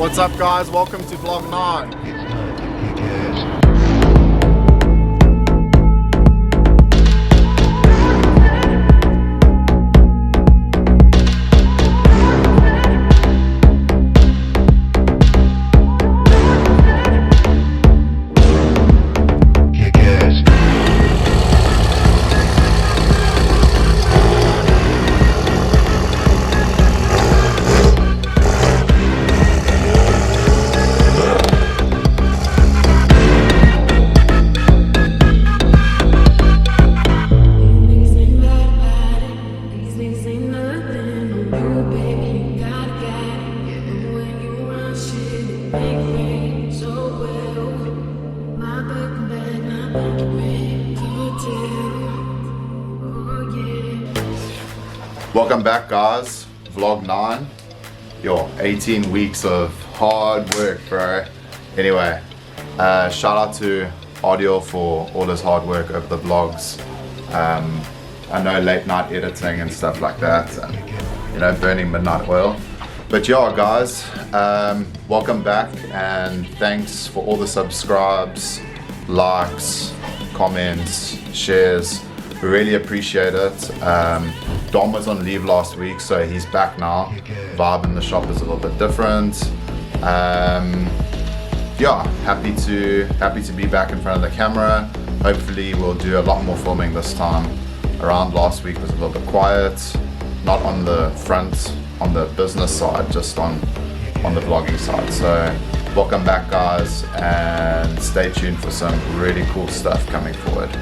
What's up, guys? Welcome to Vlog 9. Welcome back, guys. Vlog 9. Yo, 18 weeks of hard work, bro. Anyway, shout out to Audio for all his hard work over the vlogs. I know late night editing and stuff like that, and you know, burning midnight oil. But yeah, guys, welcome back, and thanks for all the subscribes, likes, comments, shares. We really appreciate it. Dom was on leave last week, so he's back now. Vibe in the shop is a little bit different. Yeah, happy to be back in front of the camera. Hopefully we'll do a lot more filming this time. Around last week was a little bit quiet, not on the front, on the business side, just on the vlogging side. So welcome back, guys, and stay tuned for some really cool stuff coming forward.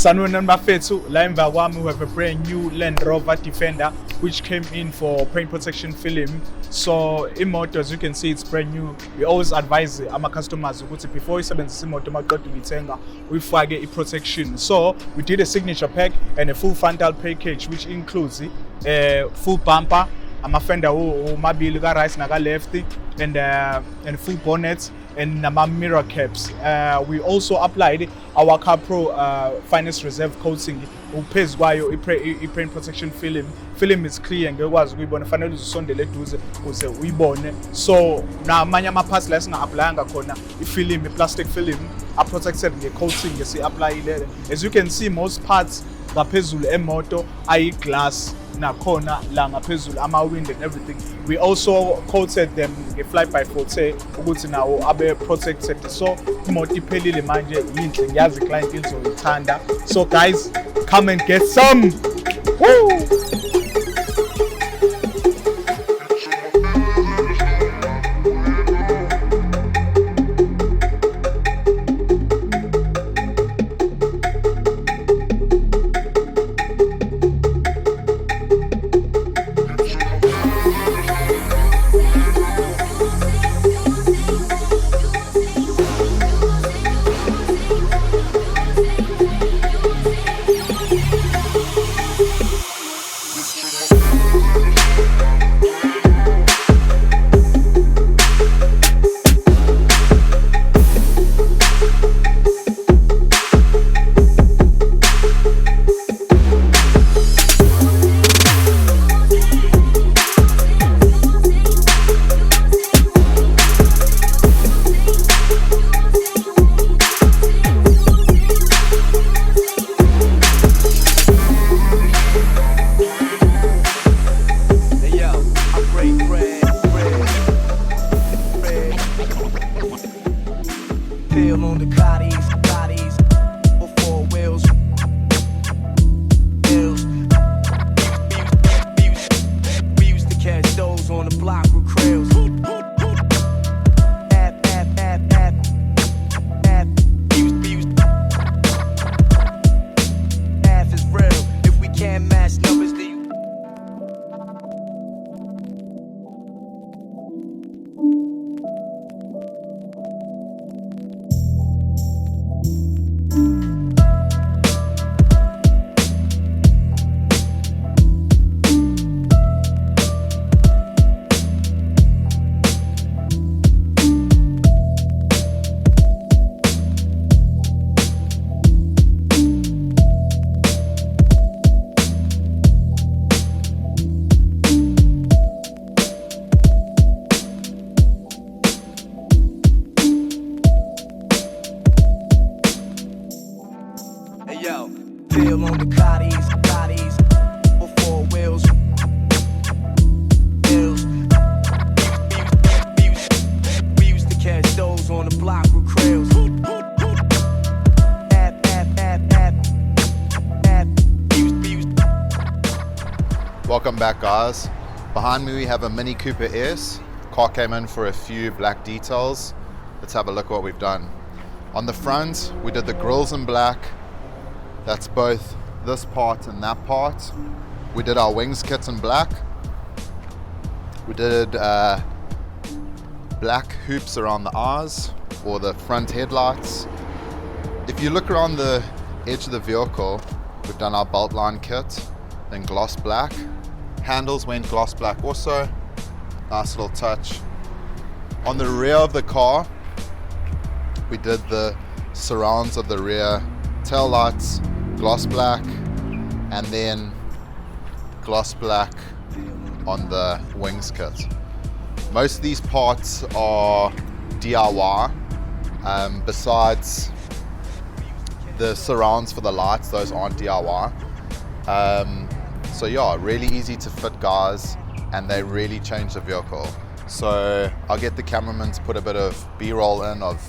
Sanibonani bafethu, la emva kwami we have a brand new Land Rover Defender which came in for paint protection film. So imoto, as you can see, it's brand new. We always advise our customers ukuthi before isebenzisa imoto maqeda ukuyithenga uyifake i-protection. So we did a signature pack and a full frontal package which includes full bumper, ama-fender omabili ka-right naka-left, and full bonnet and nama mirror caps. We also applied our Car Pro finest reserve coating uphezu kwayo i-paint protection film. Film is clear ngekwazi ukuyibona, fanele uzisondele eduze ukuze uyibone. So namanye ama-parts la singa-applyanga khona i-film, i-plastic film are-protected nge-coating esi-applyile. As you can see, most parts ngaphezulu emoto ayi-glass nakhona la ngaphezulu ama-wind and everything. We also coated them nge-fly-by-forte ukuthi nawo abe-protected. So imoto iphelile manje, yinhle, ngiyazi i-client izoyithanda. So guys, come and get some! Woo! can't match numbers, do you? Yo, feel on the bodies, before wheels, hills. We used to catch those on the block with krills. Welcome back, guys. Behind me we have a Mini Cooper S. Car came in for a few black details. Let's have a look at what we've done. On the front, we did the grills in black. That's both this part and that part. We did our wings kits in black. We did black hoops around the eyes or the front headlights. If you look around the edge of the vehicle, we've done our belt line kit, then gloss black. Handles went gloss black also. Nice little touch. On the rear of the car, we did the surrounds of the rear tail lights, gloss black, and then gloss black on the wings kit. Most of these parts are DIY, besides the surrounds for the lights, those aren't DIY. So yeah, really easy to fit, guys, and they really change the vehicle. So I'll get the cameraman to put a bit of B-roll in of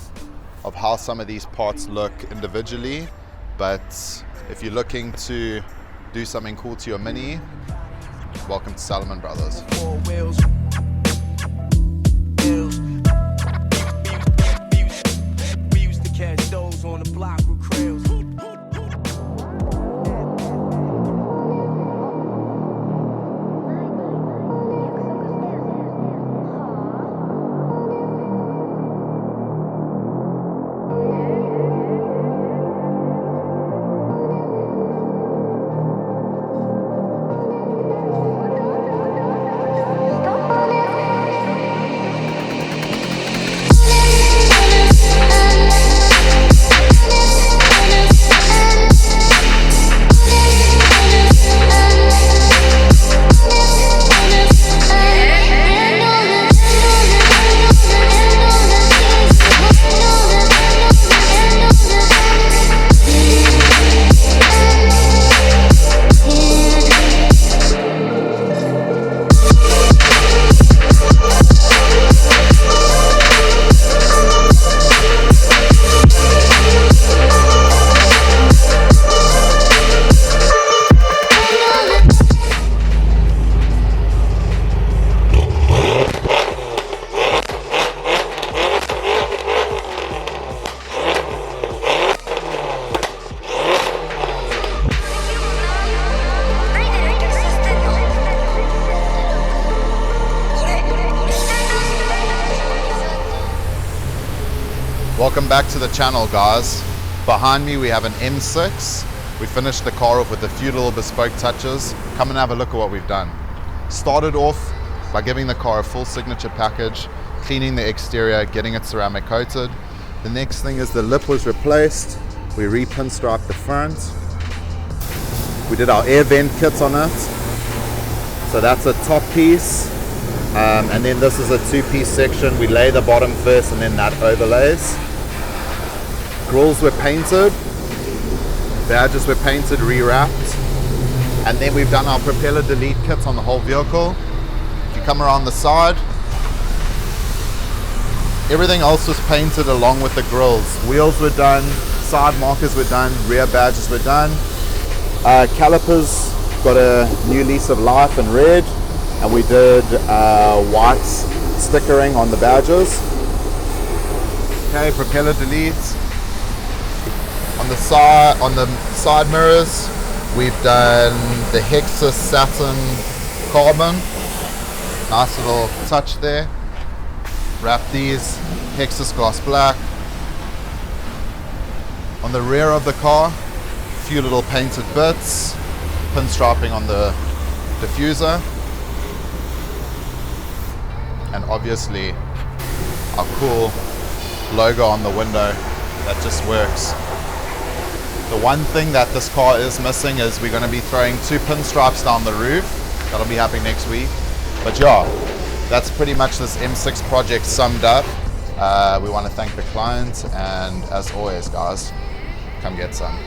how some of these parts look individually. But if you're looking to do something cool to your Mini, welcome to 𝔖𝔢𝔪𝔞𝔱𝔞𝔯𝔶 We used to catch those on the block with krills. Welcome back to the channel, guys. Behind me we have an M6. We finished the car off with a few little bespoke touches. Come and have a look at what we've done. Started off by giving the car a full signature package, cleaning the exterior, getting it ceramic coated. The next thing is the lip was replaced. We re-pinstriped the front. We did our air vent kits on it. So that's a top piece. And then this is a two-piece section. We lay the bottom first and then that overlays. Grills were painted. Badges were painted, rewrapped. And then we've done our propeller delete kits on the whole vehicle. If you come around the side, everything else was painted along with the grills. Wheels were done, side markers were done, rear badges were done. Calipers got a new lease of life in red, and we did white stickering on the badges. Okay, propeller deletes. On the side mirrors, We've done the Hexus satin carbon. Nice little touch there. Wrap these Hexus gloss black. On the rear of the car, a few little painted bits, pinstriping on the diffuser, and obviously our cool logo on the window that just works. The one thing that this car is missing is we're going to be throwing 2 pinstripes down the roof. That'll be happening next week. But yeah, that's pretty much this M6 project summed up. We want to thank the client, and as always guys, come get some.